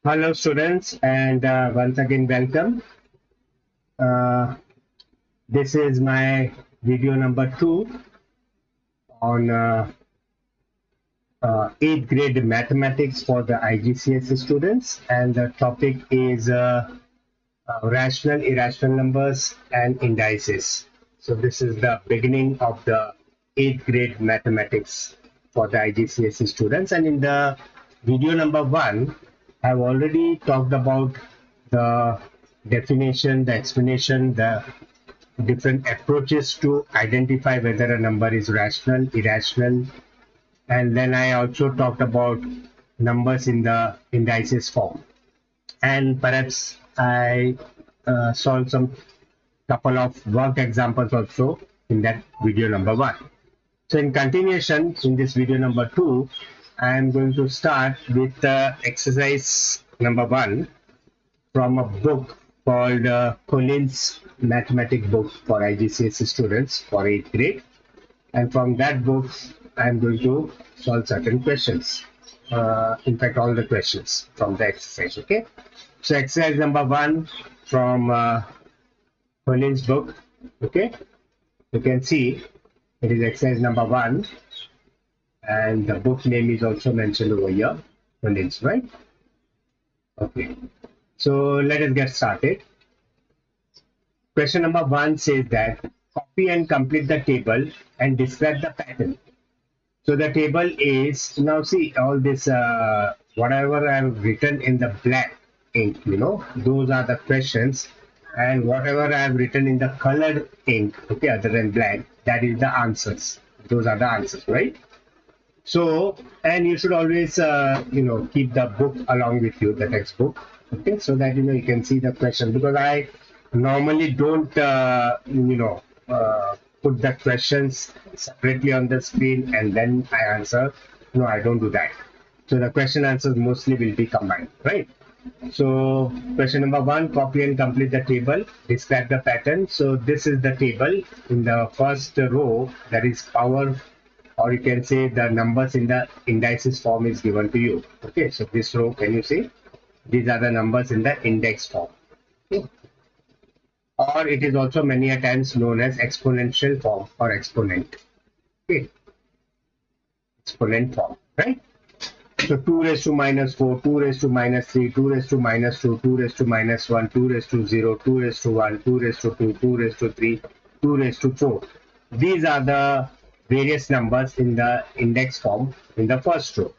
Hello students, and once again welcome. Uh, this is my video number 2 on 8th grade mathematics for the IGCSE students, and the topic is rational, irrational numbers and indices. So this is the beginning of the 8th grade mathematics for the IGCSE students, and in the video number 1, I've already talked about the definition, the explanation, the different approaches to identify whether a number is rational, irrational, and then I also talked about numbers in the indices form. And perhaps I solved some couple of work examples also in that video number 1. So in continuation, in this video number 2, I am going to start with exercise number 1 from a book called Collins Mathematics Book for IGCSE students for 8th grade. And from that book, I am going to solve certain questions. In fact, all the questions from the exercise. Okay. So exercise number 1 from Collins book. Okay. You can see it is exercise number 1, and the book name is also mentioned over here. Collins, right? Okay. So let us get started. Question number 1 says that copy and complete the table and describe the pattern. So the table is, now see all this, whatever I have written in the black ink, those are the questions, and whatever I have written in the colored ink, okay, other than black, that is the answers. Those are the answers, right? So, and you should always, keep the book along with you, the textbook, okay, so that, you can see the question, because I normally don't, put the questions separately on the screen and then I answer. No, I don't do that. So the question answers mostly will be combined, right? So question number 1, copy and complete the table, describe the pattern. So this is the table. In the first row, that is power, or you can say the numbers in the indices form is given to you. Okay, so this row, can you see? These are the numbers in the index form. Okay. Or it is also many a times known as exponential form or exponent. Okay. Exponent form, right? So 2 raised to minus 4, 2 raised to minus 3, 2 raised to minus 2, 2 raised to minus 1, 2 raised to 0, 2 raised to 1, 2 raised to 2, 2 raised to 3, 2 raised to 4. These are the various numbers in the index form in the first row.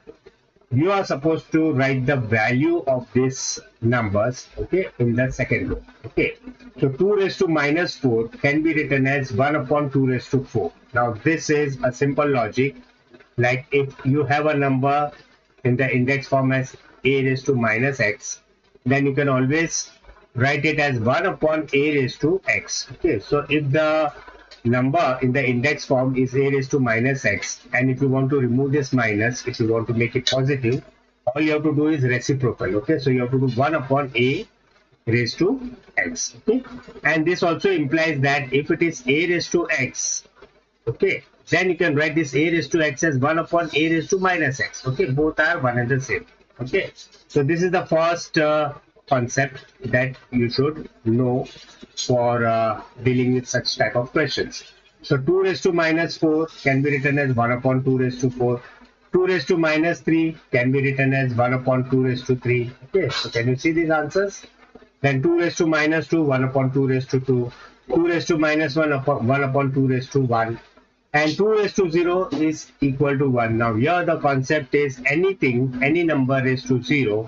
You are supposed to write the value of these numbers, okay, in the second row. Okay, so 2 raised to minus 4 can be written as 1 upon 2 raised to 4. Now this is a simple logic. Like if you have a number in the index form as a raised to minus x, then you can always write it as 1 upon a raised to x. Okay, so if the number in the index form is a raised to minus x, and if you want to remove this minus, if you want to make it positive, all you have to do is reciprocal. Okay, so you have to do 1 upon a raised to x. Okay, and this also implies that if it is a raised to x, okay, then you can write this a raised to x as 1 upon a raised to minus x. Okay, both are one and the same. Okay, so this is the first concept that you should know for dealing with such type of questions. So 2 raised to minus 4 can be written as 1 upon 2 raised to 4. 2 raised to minus 3 can be written as 1 upon 2 raised to 3. Okay, so can you see these answers? Then 2 raised to minus 2, 1 upon 2 raised to 2. 2 raised to minus 1 upon 2 raised to 1. And 2 raised to 0 is equal to 1. Now here the concept is anything, any number raised to 0,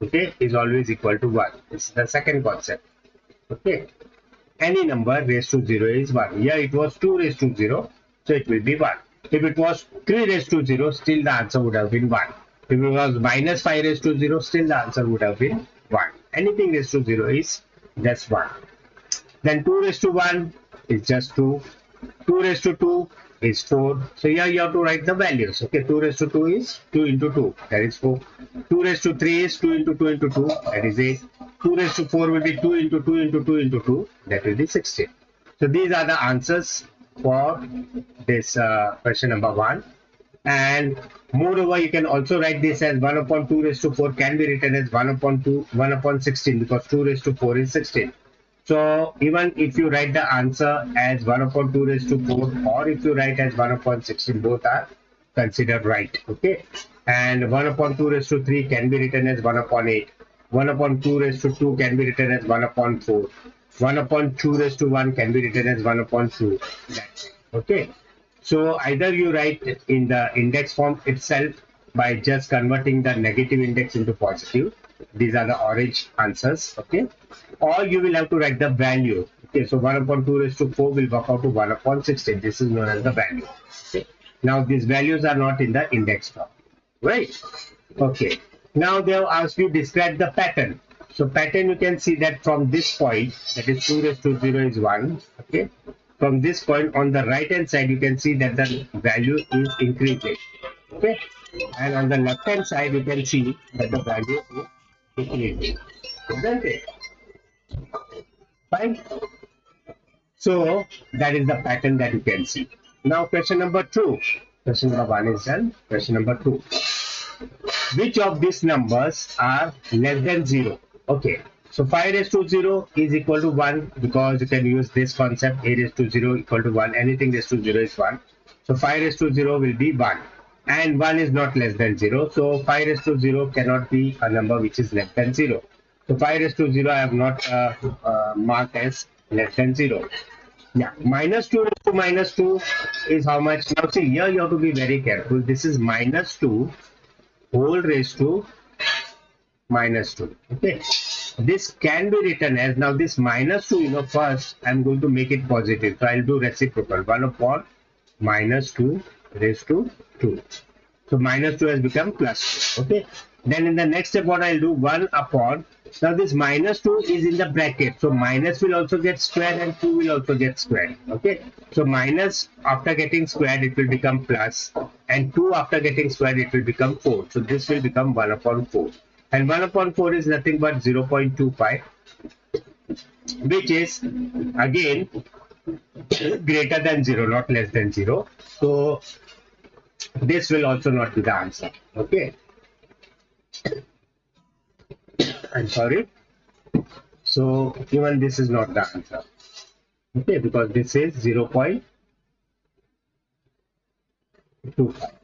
okay, is always equal to 1. This is the second concept. Okay, any number raised to 0 is 1. Here it was 2 raised to 0, so it will be 1. If it was 3 raised to 0, still the answer would have been 1. If it was minus 5 raised to 0, still the answer would have been 1. Anything raised to 0 is just 1. Then 2 raised to 1 is just 2. 2 raised to 2 is 4. So here you have to write the values. Okay, 2 raised to 2 is 2 into 2, that is 4. 2 raised to 3 is 2 into 2 into 2, that is 8. 2 raised to 4 will be 2 into 2 into 2 into 2, that will be 16. So these are the answers for this question number 1. And moreover, you can also write this as 1 upon 2 raised to 4 can be written as 1 upon 2, 1 upon 16 because 2 raised to 4 is 16. So even if you write the answer as 1 upon 2 raised to 4 or if you write as 1 upon 16, both are considered right. Okay. And 1 upon 2 raised to 3 can be written as 1 upon 8. 1 upon 2 raised to 2 can be written as 1 upon 4. 1 upon 2 raised to 1 can be written as 1 upon 2. That's it. Okay. So either you write it in the index form itself by just converting the negative index into positive. These are the orange answers, okay? Or you will have to write the value. Okay, so 1 upon 2 raised to 4 will work out to 1 upon 16. This is known as the value. Okay. Now these values are not in the index form, right? Okay. Now they have asked you describe the pattern. So pattern you can see that from this point, that is 2 raised to 0 is 1. Okay. From this point on the right hand side, you can see that the value is increasing. Okay. And on the left hand side, you can see that the value is decreasing. Isn't it? Fine. So that is the pattern that you can see. Now question number 2. Question number 1 is done. Question number 2. Which of these numbers are less than 0? Okay. So 5 raised to 0 is equal to 1 because you can use this concept a raised to 0 equal to 1. Anything raised to 0 is 1. So 5 raised to 0 will be 1. And 1 is not less than 0. So 5 raised to 0 cannot be a number which is less than 0. So 5 raised to 0 I have not marked as less than 0. Yeah, minus 2 raised to minus 2 is how much? Now see, here you have to be very careful. This is minus 2 whole raised to minus 2. Okay, this can be written as, now this minus 2, first I'm going to make it positive. So I'll do reciprocal 1 upon minus 2 raised to 2. So minus 2 has become plus 2. Okay, then in the next step what I'll do, 1 upon, now this minus 2 is in the bracket, so minus will also get squared and 2 will also get squared. Okay, so minus after getting squared it will become plus, and 2 after getting squared it will become 4. So this will become 1 upon 4, and 1 upon 4 is nothing but 0.25, which is again greater than 0, not less than 0. So this will also not be the answer. Okay, I'm sorry. So even this is not the answer. Okay, because this is 0.25,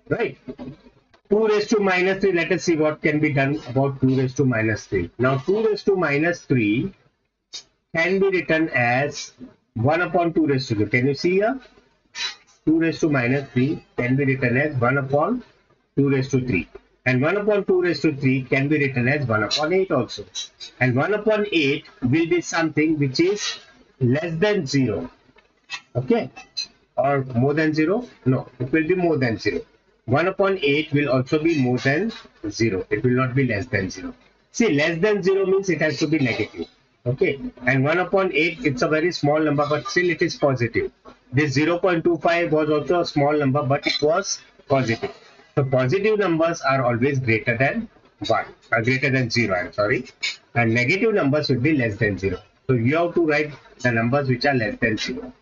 right? 2 raised to minus 3, let us see what can be done about 2 raised to minus 3. Now 2 raised to minus 3 can be written as 1 upon 2 raised to 2. Can you see here? 2 raised to minus 3 can be written as 1 upon 2 raised to 3. And 1 upon 2 raised to 3 can be written as 1 upon 8 also. And 1 upon 8 will be something which is less than 0. Okay? Or more than 0? No, it will be more than 0. 1 upon 8 will also be more than 0. It will not be less than 0. See, less than 0 means it has to be negative. Okay? And 1 upon 8, it's a very small number, but still it is positive. This 0.25 was also a small number, but it was positive. So positive numbers are always greater than 1, greater than 0, I'm sorry. And negative numbers will be less than 0. So you have to write the numbers which are less than 0.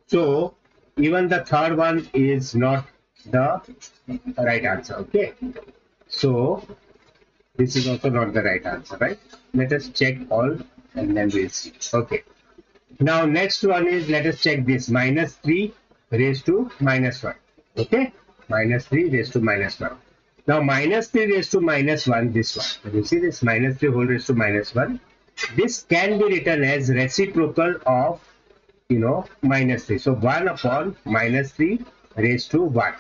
So even the third one is not the right answer. Okay. So this is also not the right answer, right? Let us check all and then we'll see. Okay. Now next one is, let us check this, minus 3 raised to minus 1. Okay. Minus 3 raised to minus 1. Now minus 3 raised to minus 1, this one. Can you see this? Minus 3 whole raised to minus 1. This can be written as reciprocal of, minus 3. So 1 upon minus 3 raised to 1.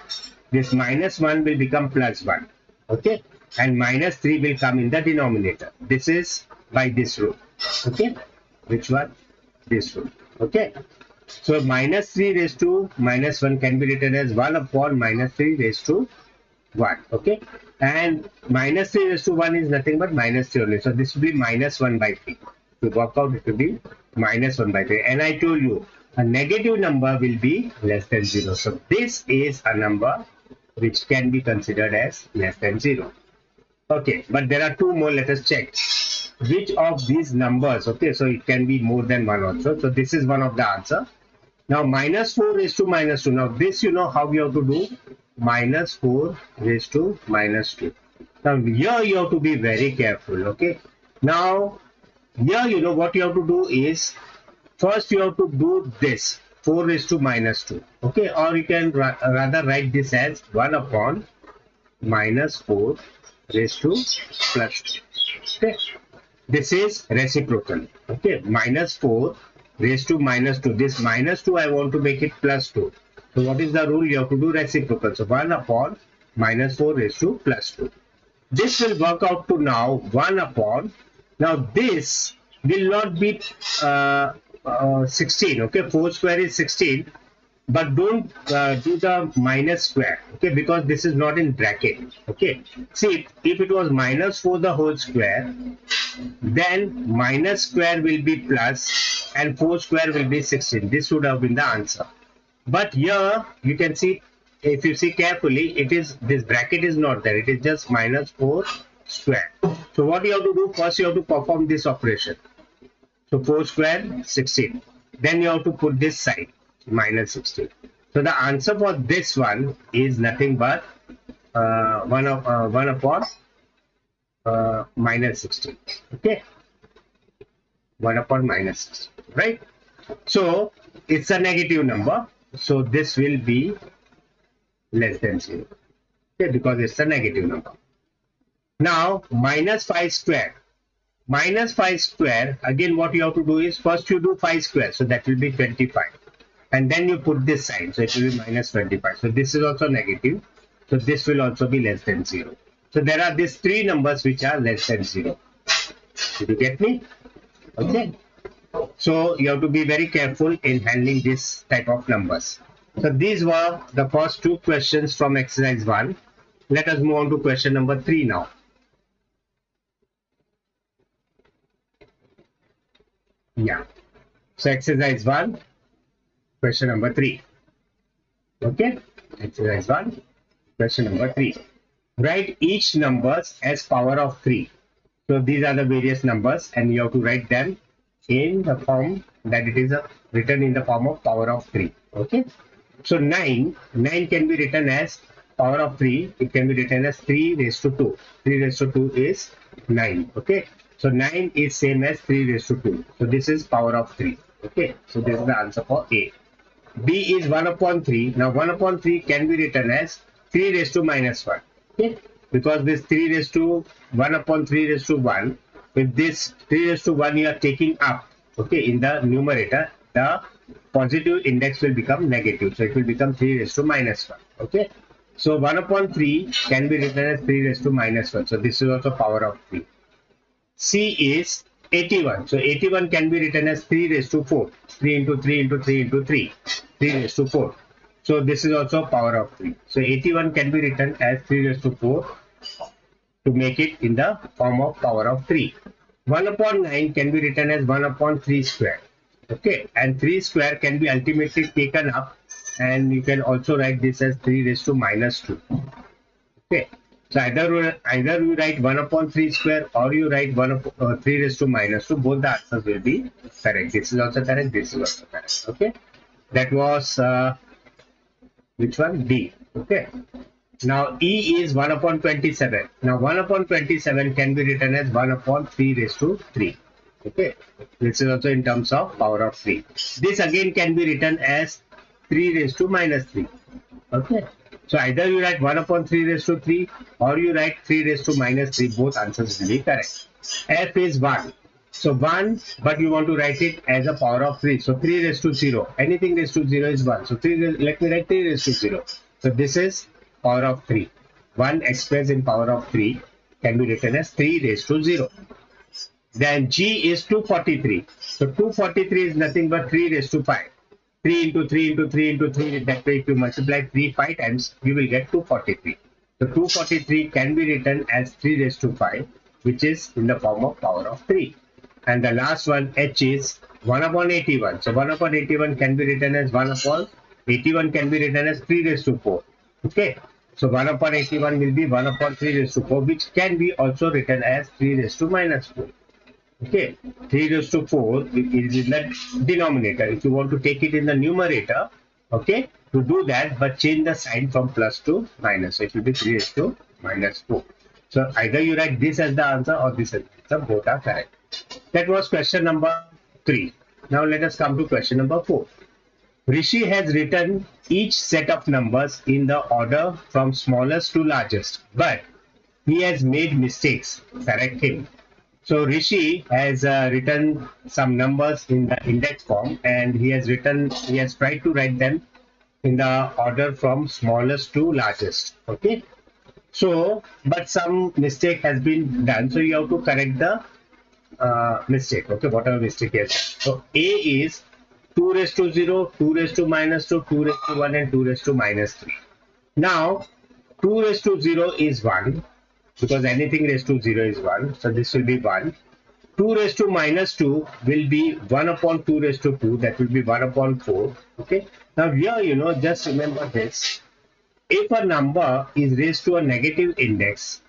This minus 1 will become plus 1. Okay. And minus 3 will come in the denominator. This is by this rule. Okay. Which one? This rule. Okay. So minus 3 raised to minus 1 can be written as 1 upon minus 3 raised to 1. Okay. And minus 3 raised to 1 is nothing but minus 3 only. So this will be minus 1 by 3. To work out, it will be minus 1 by 3. And I told you, a negative number will be less than 0. So this is a number which can be considered as less than 0. Okay, but there are two more. Let us check. Which of these numbers, okay, so it can be more than 1 also. So this is one of the answer. Now minus 4 raised to minus 2. Now this, how we have to do? minus 4 raised to minus 2. Now here you have to be very careful, okay? Now here you know what you have to do is first you have to do this 4 raised to minus 2, okay? Or you can rather write this as 1 upon minus 4 raised to plus 2, okay? This is reciprocal, okay? Minus 4 raised to minus 2. This minus 2 I want to make it plus 2. So what is the rule? You have to do reciprocal. So 1 upon minus 4 raised to plus 2. This will work out to now 1 upon. Now this will not be 16. Okay, 4 square is 16. But don't do the minus square. Okay, because this is not in bracket. Okay, see if it was minus 4 the whole square, then minus square will be plus and 4 square will be 16. This would have been the answer. But here you can see, if you see carefully, it is this bracket is not there. It is just minus 4 square. So what you have to do, first you have to perform this operation. So 4 square 16. Then you have to put this side minus 16. So the answer for this one is nothing but 1 upon minus 16. Okay, 1 upon minus 16, right? So it's a negative number. So this will be less than 0. Okay, because it's a negative number. Now minus 5 square. Minus 5 square, again what you have to do is first you do 5 square. So that will be 25. And then you put this sign. So it will be minus 25. So this is also negative. So this will also be less than 0. So there are these three numbers which are less than 0. Did you get me? Okay. So you have to be very careful in handling this type of numbers. So these were the first two questions from exercise 1. Let us move on to question number 3 now. Yeah. So exercise 1, question number 3. Okay. Exercise 1, question number 3. Write each numbers as power of 3. So these are the various numbers and you have to write them in the form that it is written in the form of power of 3. Okay. So 9 can be written as power of 3. It can be written as 3 raised to 2. 3 raised to 2 is 9. Okay. So 9 is same as 3 raised to 2. So this is power of 3. Okay. So this is the answer for A. B is 1 upon 3. Now 1 upon 3 can be written as 3 raised to minus 1. Okay. Because this 3 raised to 1 upon 3 raised to 1. With this 3 raised to 1 you are taking up. Okay. In the numerator, the positive index will become negative. So it will become 3 raised to minus 1. Okay. So 1 upon 3 can be written as 3 raised to minus 1. So this is also power of 3. C is 81. So 81 can be written as 3 raised to 4. 3 into 3 into 3 into 3. 3 raised to 4. So this is also power of 3. So 81 can be written as 3 raised to 4 to make it in the form of power of 3. 1 upon 9 can be written as 1 upon 3 square. Okay, and 3 square can be ultimately taken up and you can also write this as 3 raised to minus 2. Okay, so either you write 1 upon 3 square or you write 3 raised to minus 2. Both the answers will be correct. This is also correct. This is also correct. Okay, that was which one? D. Okay. Now E is 1 upon 27. Now 1 upon 27 can be written as 1 upon 3 raised to 3. Okay. This is also in terms of power of 3. This again can be written as 3 raised to minus 3. Okay. So either you write 1 upon 3 raised to 3 or you write 3 raised to minus 3. Both answers will be correct. F is 1. So 1, but you want to write it as a power of 3. So 3 raised to 0. Anything raised to 0 is 1. So let me write 3 raised to 0. So this is power of 3. 1 expressed in power of 3 can be written as 3 raised to 0. Then G is 243. So 243 is nothing but 3 raised to 5. 3 into 3 into 3 into 3. That way if you multiply 3 5 times, you will get 243. So 243 can be written as 3 raised to 5, which is in the form of power of 3. And the last one, H, is 1 upon 81. So 1 upon 81 can be written as 1 upon 81 can be written as 3 raised to 4. Okay. So 1 upon 81 will be 1 upon 3 raised to 4, which can be also written as 3 raised to minus 4. Okay. 3 raised to 4 is in the denominator. If you want to take it in the numerator, Okay, to do that, but change the sign from plus to minus. So it will be 3 raised to minus 4. So either you write this as the answer or this as the answer. Both are correct. That was question number 3. Now let us come to question number 4. Rishi has written each set of numbers in the order from smallest to largest, but he has made mistakes. Correct him. So Rishi has written some numbers in the index form, and he has tried to write them in the order from smallest to largest. Okay. So, but some mistake has been done. So you have to correct the mistake. Okay, whatever mistake is. So A is 2 raised to 0, 2 raised to minus 2, 2 raised to 1, and 2 raised to minus 3. Now, 2 raised to 0 is 1 because anything raised to 0 is 1. So this will be 1. 2 raised to minus 2 will be 1 upon 2 raised to 2. That will be 1 upon 4. Okay. Now here, just remember this. If a number is raised to a negative index,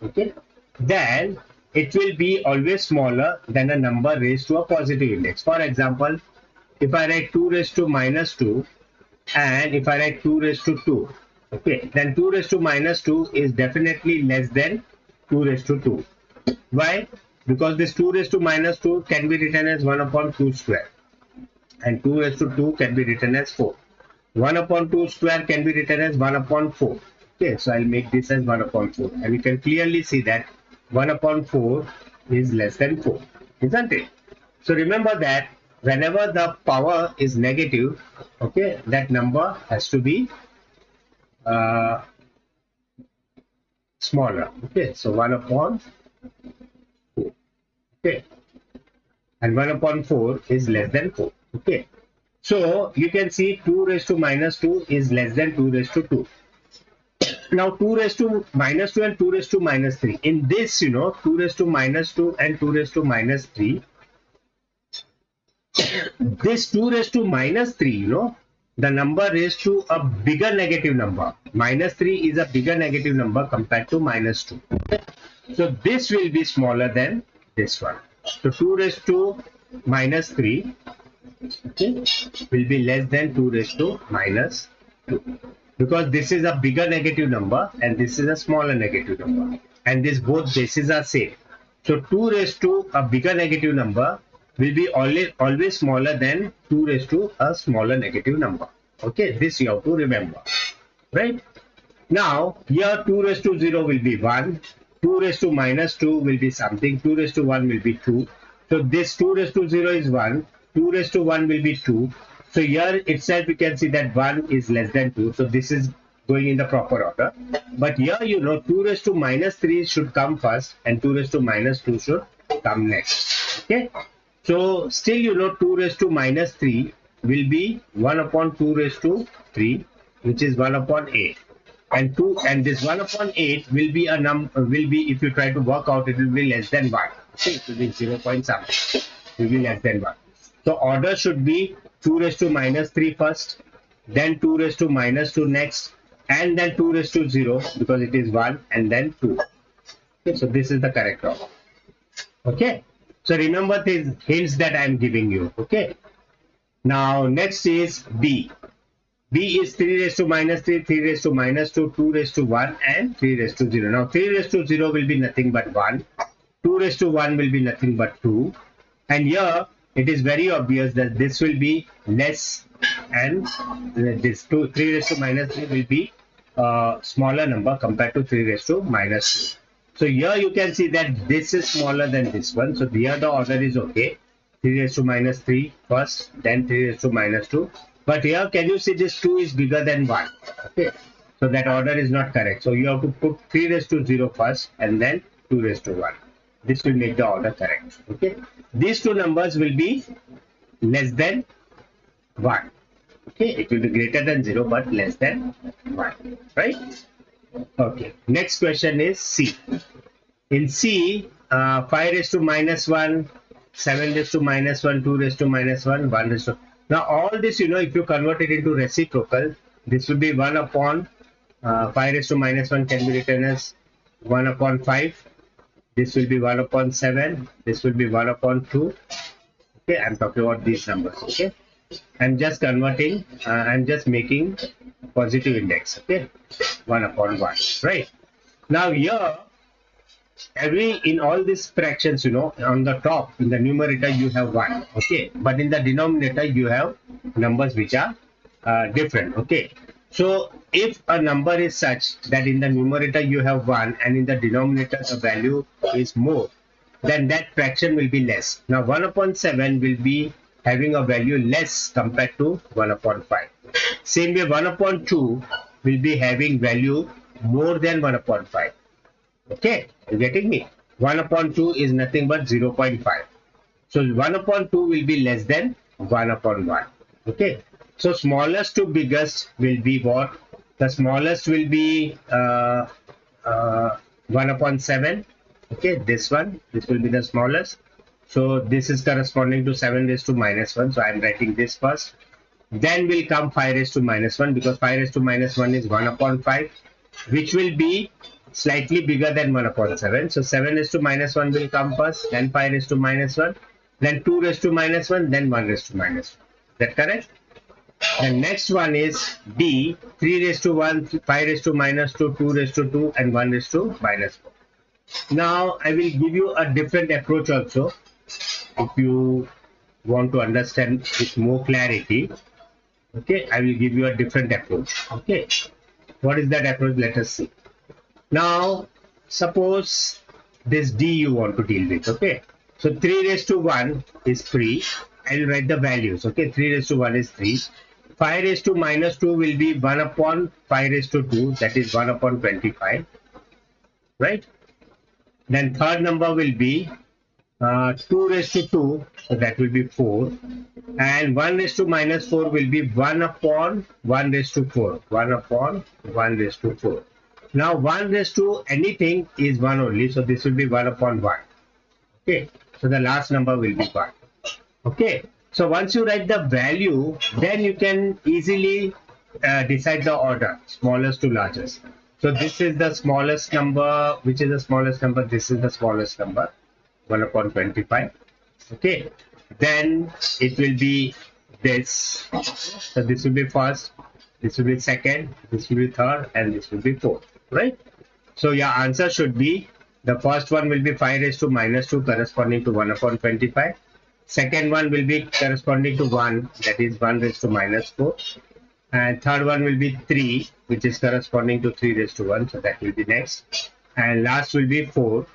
okay, then it will be always smaller than a number raised to a positive index. For example, if I write 2 raised to minus 2 and if I write 2 raised to 2, okay, then 2 raised to minus 2 is definitely less than 2 raised to 2. Why? Because this 2 raised to minus 2 can be written as 1 upon 2 square and 2 raised to 2 can be written as 4. 1 upon 2 square can be written as 1 upon 4. Okay, so I'll make this as 1 upon 4. And you can clearly see that 1 upon 4 is less than 4, isn't it? So remember that whenever the power is negative, okay, that number has to be uh, smaller. Okay, so 1 upon 4. Okay, and 1 upon 4 is less than 4. Okay, so you can see 2 raised to minus 2 is less than 2 raised to 2. Now 2 raised to minus 2 and 2 raised to minus 3. In this, 2 raised to minus 2 and 2 raised to minus 3, this 2 raised to minus 3, the number raised to a bigger negative number. Minus 3 is a bigger negative number compared to minus 2. So this will be smaller than this one. So 2 raised to minus 3, okay, will be less than 2 raised to minus 2. Because this is a bigger negative number and this is a smaller negative number. And this both bases are same. So 2 raised to a bigger negative number will be always smaller than 2 raised to a smaller negative number. Okay, this you have to remember. Right? Now, here 2 raised to 0 will be 1. 2 raised to minus 2 will be something. 2 raised to 1 will be 2. So this 2 raised to 0 is 1. 2 raised to 1 will be 2. So here itself you can see that 1 is less than 2. So this is going in the proper order. But here 2 raised to minus 3 should come first and 2 raised to minus 2 should come next. Okay. So still 2 raised to minus 3 will be 1 upon 2 raised to 3, which is 1 upon 8. And this 1 upon 8 will be if you try to work out, it will be less than 1. Okay, it will be 0 point something. It will be less than 1. So order should be 2 raised to minus 3 first, then 2 raised to minus 2 next, and then 2 raised to 0 because it is 1, and then 2. Okay, so this is the correct order. Okay, so remember these hints that I am giving you. Okay, now next is B. B is 3 raised to minus 3, 3 raised to minus 2, 2 raised to 1, and 3 raised to 0. Now 3 raised to 0 will be nothing but 1. 2 raised to 1 will be nothing but 2. And here it is very obvious that this will be less, and this 3 raised to minus 3 will be a smaller number compared to 3 raised to minus 2. So here you can see that this is smaller than this one. So here the order is okay. 3 raised to minus 3 first, then 3 raised to minus 2. But here, can you see this 2 is bigger than 1? Okay. So that order is not correct. So you have to put 3 raised to 0 first and then 2 raised to 1. This will make the order correct. Okay. These two numbers will be less than 1. Okay. It will be greater than 0 but less than 1. Right? Okay. Next question is C. In C, 5 raised to minus 1, 7 raised to minus 1, 2 raised to minus 1, 1 raised to... Now all this, if you convert it into reciprocal, this will be 1 upon 5 raised to minus 1 can be written as 1 upon 5. This will be 1 upon 7. This will be 1 upon 2. Okay, I'm talking about these numbers. Okay. I'm just converting, I'm just making positive index, okay, 1 upon 1, right? Now here, in all these fractions, on the top, in the numerator, you have 1, okay, but in the denominator, you have numbers which are different, okay. So if a number is such that in the numerator you have 1 and in the denominator the value is more, then that fraction will be less. Now 1 upon 7 will be having a value less compared to 1 upon 5. Same way 1 upon 2 will be having value more than 1 upon 5. Okay, you getting me? 1 upon 2 is nothing but 0.5. So 1 upon 2 will be less than 1 upon 1. Okay, so smallest to biggest will be what? The smallest will be 1 upon 7. Okay, this will be the smallest. So this is corresponding to 7 raised to minus 1. So I am writing this first. Then will come 5 raised to minus 1, because 5 raised to minus 1 is 1 upon 5, which will be slightly bigger than 1 upon 7. So 7 raised to minus 1 will come first, then 5 raised to minus 1, then 2 raised to minus 1, then 1 raised to minus 1. Is that correct? The next one is D, 3 raised to 1, 5 raised to minus 2, 2 raised to 2, and 1 raised to minus 4. Now I will give you a different approach also, if you want to understand with more clarity. Okay, I will give you a different approach. Okay, what is that approach? Let us see. Now suppose this D you want to deal with. Okay, so 3 raised to 1 is 3. I will write the values. Okay, 3 raised to 1 is 3. 5 raised to minus 2 will be 1 upon 5 raised to 2, that is 1 upon 25, right? Then third number will be 2 raised to 2, so that will be 4. And 1 raised to minus 4 will be 1 upon 1 raised to 4. 1 upon 1 raised to 4. Now 1 raised to anything is 1 only, so this will be 1 upon 1. Okay, so the last number will be 1. Okay, so once you write the value, then you can easily decide the order, smallest to largest. So this is the smallest number. Which is the smallest number? This is the smallest number, 1 upon 25. Okay, then it will be this. So this will be first, this will be second, this will be third, and this will be fourth, right? So your answer should be, the first one will be 5 raised to minus 2, corresponding to 1 upon 25. Second one will be corresponding to 1, that is 1 raised to minus 4. And third one will be 3, which is corresponding to 3 raised to 1, so that will be next. And last will be 4,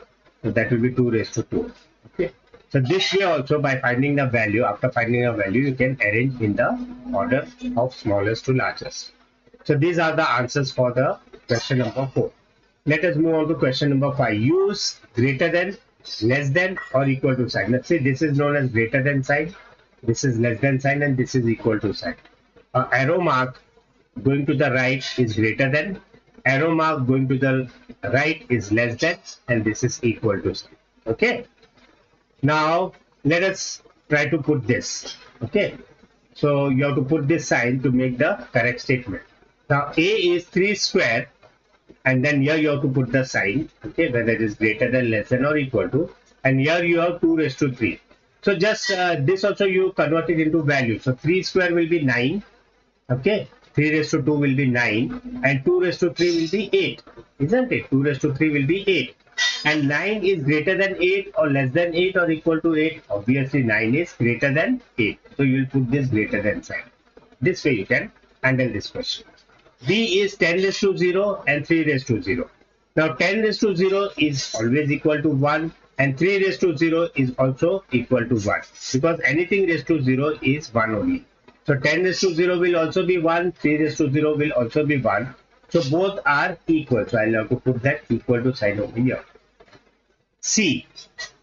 so that will be 2 raised to 2. Okay. So this way also, by finding the value, after finding a value, you can arrange in the order of smallest to largest. So these are the answers for the question number 4. Let us move on to question number 5. Use greater than, less than, or equal to sign. Let's say this is known as greater than sign, this is less than sign, and this is equal to sign. Arrow mark going to the right is greater than, arrow mark going to the right is less than, and this is equal to sign. Okay. Now let us try to put this. Okay. So you have to put this sign to make the correct statement. Now A is 3 square, and then here you have to put the sign, okay, whether it is greater than, less than, or equal to, and here you have 2 raised to 3. So just this also you convert it into value. So 3 square will be 9, okay, 3 raised to 2 will be 9, and 2 raised to 3 will be 8, isn't it? 2 raised to 3 will be 8, and 9 is greater than 8 or less than 8 or equal to 8. Obviously 9 is greater than 8, so you will put this greater than sign. This way you can handle this question. B is 10 raised to 0 and 3 raised to 0. Now 10 raised to 0 is always equal to 1, and 3 raised to 0 is also equal to 1, because anything raised to 0 is 1 only. So 10 raised to 0 will also be 1, 3 raised to 0 will also be 1. So both are equal. So I'll have to put that equal to sign over here. C,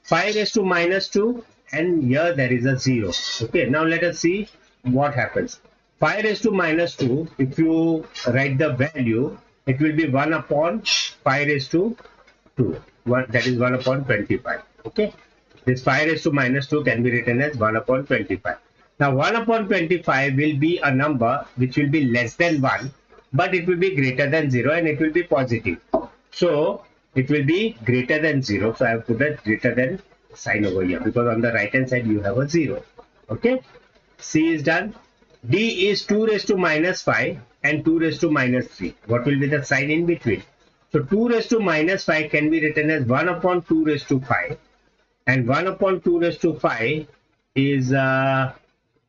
5 raised to minus 2, and here there is a 0. Okay, now let us see what happens. 5 raised to minus 2, if you write the value, it will be 1 upon 5 raised to 2. That is 1 upon 25. Okay, this 5 raised to minus 2 can be written as 1 upon 25. Now 1 upon 25 will be a number which will be less than 1, but it will be greater than 0, and it will be positive. So it will be greater than 0. So I have put a greater than sign over here, because on the right hand side you have a 0. Okay. C is done. D is 2 raised to minus 5 and 2 raised to minus 3. What will be the sign in between? So 2 raised to minus 5 can be written as 1 upon 2 raised to 5. And 1 upon 2 raised to 5 is,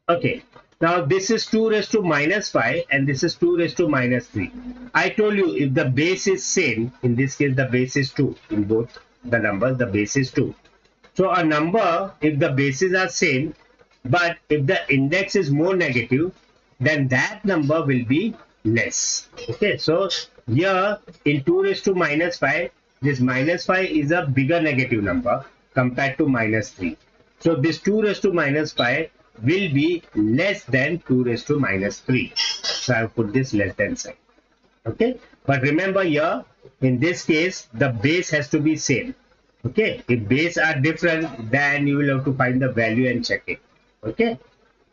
okay. Now this is 2 raised to minus 5 and this is 2 raised to minus 3. I told you if the base is same, in this case the base is 2. In both the numbers, the base is 2. So a number, if the bases are same, but if the index is more negative, then that number will be less. Okay, so here in 2 raised to minus 5, this minus 5 is a bigger negative number compared to minus 3. So this 2 raised to minus 5 will be less than 2 raised to minus 3. So I have put this less than sign. Okay, but remember here, in this case, the base has to be same. Okay, if base are different, then you will have to find the value and check it. Okay,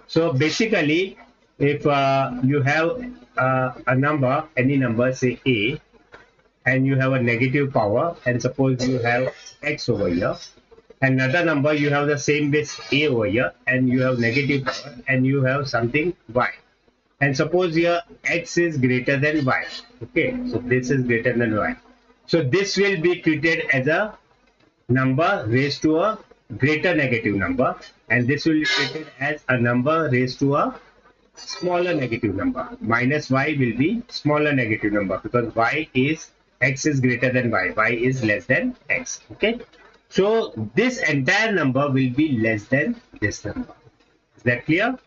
so basically, if you have a number, any number, say A, and you have a negative power, and suppose you have X over here, another number you have the same base A over here, and you have negative power, and you have something Y. And suppose here X is greater than Y. Okay, so this is greater than Y. So this will be treated as a number raised to a greater negative number, and this will be treated as a number raised to a smaller negative number. Minus Y will be smaller negative number because Y is X is greater than Y. Y is less than X. Okay. So this entire number will be less than this number. Is that clear?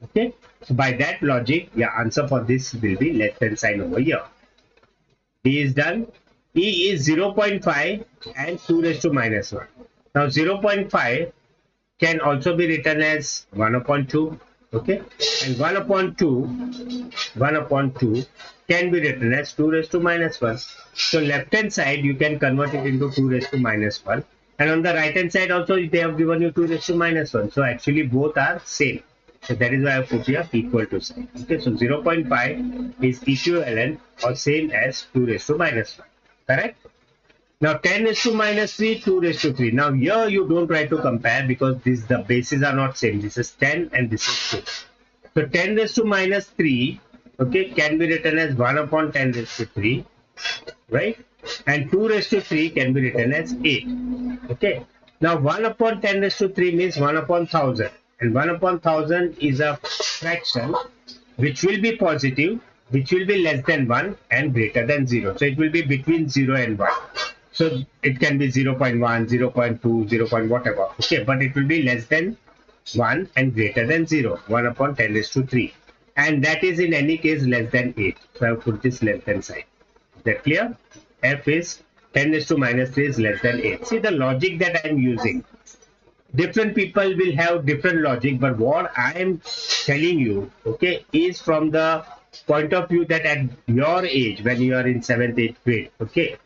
Okay. So by that logic, your answer for this will be less than sign over here. D is done. E is 0.5 and 2 raised to minus 1. Now 0.5 can also be written as 1 upon 2. Okay. And 1 upon 2 can be written as 2 raised to minus 1. So left hand side you can convert it into 2 raised to minus 1. And on the right hand side also they have given you 2 raised to minus 1. So actually both are same. So that is why I put here equal to sign. Okay, so 0.5 is equivalent or same as 2 raised to minus 1. Correct? Now 10 raised to minus 3, 2 raised to 3. Now here you don't try to compare because the bases are not same. This is 10 and this is 2. So 10 raised to minus 3, okay, can be written as 1 upon 10 raised to 3, right? And 2 raised to 3 can be written as 8. Okay. Now 1 upon 10 raised to 3 means 1 upon 1000. And 1 upon 1000 is a fraction which will be positive, which will be less than 1 and greater than 0. So it will be between 0 and 1. So it can be 0.1, 0.2, 0. Whatever. Okay, but it will be less than 1 and greater than 0. 1 upon 10 raised to 3. And that is in any case less than 8. So I have put this less than sign. Is that clear? F is 10 raised to minus 3 is less than 8. See the logic that I am using. Different people will have different logic, but what I am telling you, okay, is from the point of view that at your age, when you are in 7th, 8th grade, okay,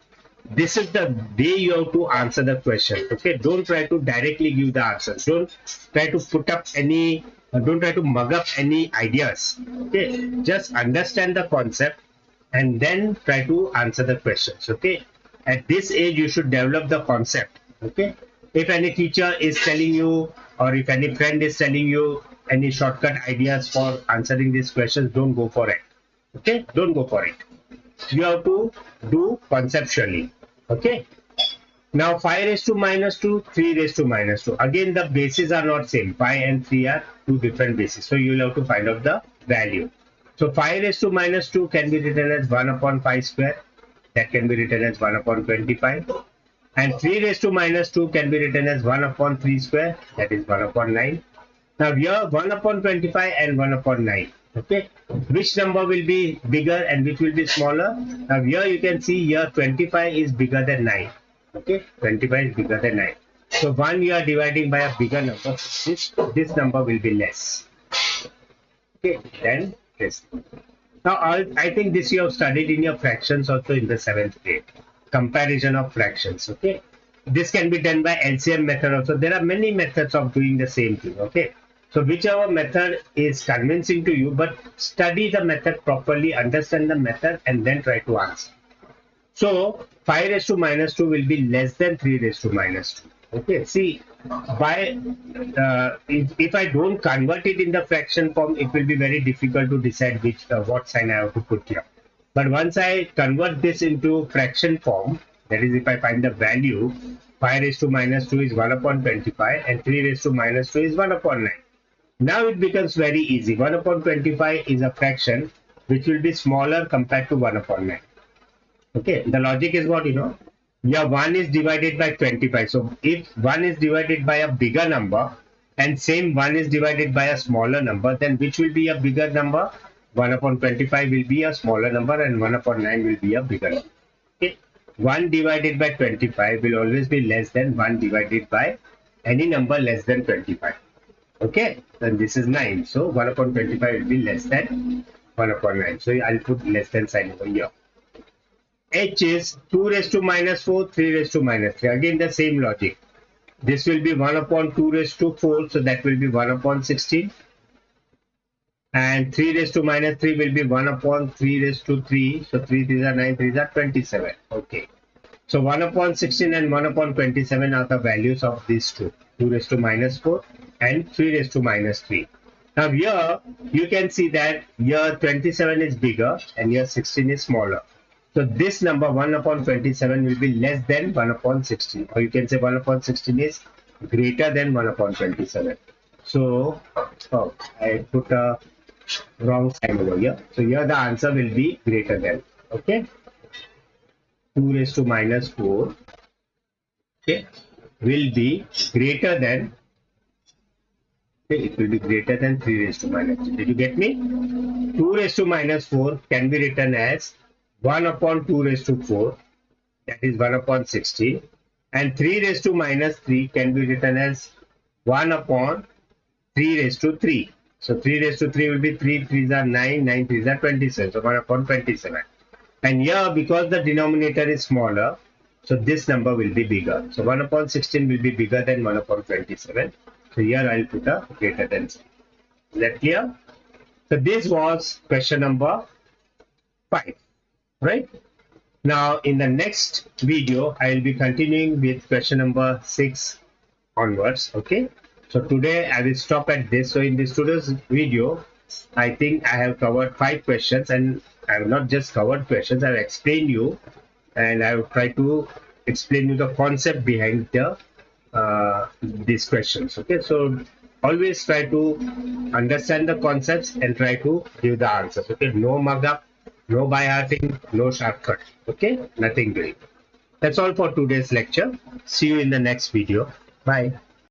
this is the way you have to answer the question. Okay, don't try to directly give the answers. Don't try to put up any, don't try to mug up any ideas. Okay, just understand the concept and then try to answer the questions. Okay, at this age you should develop the concept. Okay, if any teacher is telling you or if any friend is telling you any shortcut ideas for answering these questions, don't go for it. Okay, don't go for it. You have to do conceptually. Okay. Now 5 raised to minus 2, 3 raised to minus 2. Again, the bases are not same. 5 and 3 are two different bases. So you will have to find out the value. So 5 raised to minus 2 can be written as 1 upon 5 square. That can be written as 1 upon 25. And 3 raised to minus 2 can be written as 1 upon 3 square. That is 1 upon 9. Now here 1 upon 25 and 1 upon 9. Okay, which number will be bigger and which will be smaller? Now here you can see here 25 is bigger than 9. Okay, 25 is bigger than 9. So 1 you are dividing by a bigger number. This number will be less. Okay, then this. Now I think this you have studied in your fractions also in the 7th grade. Comparison of fractions. Okay, this can be done by LCM method also. There are many methods of doing the same thing. Okay. So whichever method is convincing to you, but study the method properly, understand the method and then try to answer. So 5 raised to minus 2 will be less than 3 raised to minus 2. Okay, see, by if I don't convert it in the fraction form, it will be very difficult to decide which what sign I have to put here. But once I convert this into fraction form, that is, if I find the value, 5 raised to minus 2 is 1 upon 25, and 3 raised to minus 2 is 1 upon 9. Now it becomes very easy. 1 upon 25 is a fraction which will be smaller compared to 1 upon 9. Okay, the logic is what, yeah, 1 is divided by 25. So if 1 is divided by a bigger number and same 1 is divided by a smaller number, then which will be a bigger number? 1 upon 25 will be a smaller number and 1 upon 9 will be a bigger number. Okay. 1 divided by 25 will always be less than 1 divided by any number less than 25. Okay, then this is 9. So 1 upon 25 will be less than 1 upon 9. So I'll put less than sign over here. H is 2 raised to minus 4, 3 raised to minus 3. Again, the same logic. This will be 1 upon 2 raised to 4, so that will be 1 upon 16. And 3 raised to minus 3 will be 1 upon 3 raised to 3. So 3 threes are 9, 3s are 27. Okay. So 1 upon 16 and 1 upon 27 are the values of these two. 2 raised to minus 4 and 3 raised to minus 3. Now here, you can see that here 27 is bigger and here 16 is smaller. So this number 1 upon 27 will be less than 1 upon 16, or you can say 1 upon 16 is greater than 1 upon 27. So I put a wrong sign over here. So here the answer will be greater than. Okay, 2 raised to minus 4, okay, will be greater than. Okay, it will be greater than 3 raised to minus 3. Did you get me? 2 raised to minus 4 can be written as 1 upon 2 raised to 4, that is 1 upon 16, and 3 raised to minus 3 can be written as 1 upon 3 raised to 3. So 3 raised to 3 will be 3 3s are 9, 9 3s are 27, so 1 upon 27. And here, because the denominator is smaller, so this number will be bigger. So 1 upon 16 will be bigger than 1 upon 27. So here I'll put a greater than sign. Is that clear? So this was question number 5. Right? Now, in the next video, I will be continuing with question number 6 onwards. Okay. So today I will stop at this. So in this today's video, I think I have covered 5 questions, and I have not just covered questions. I have explained you, and I will try to explain you the concept behind the these questions. Okay. So always try to understand the concepts and try to give the answers. Okay. No mug up. No by hearting, no shortcut. Okay, nothing doing. That's all for today's lecture. See you in the next video. Bye.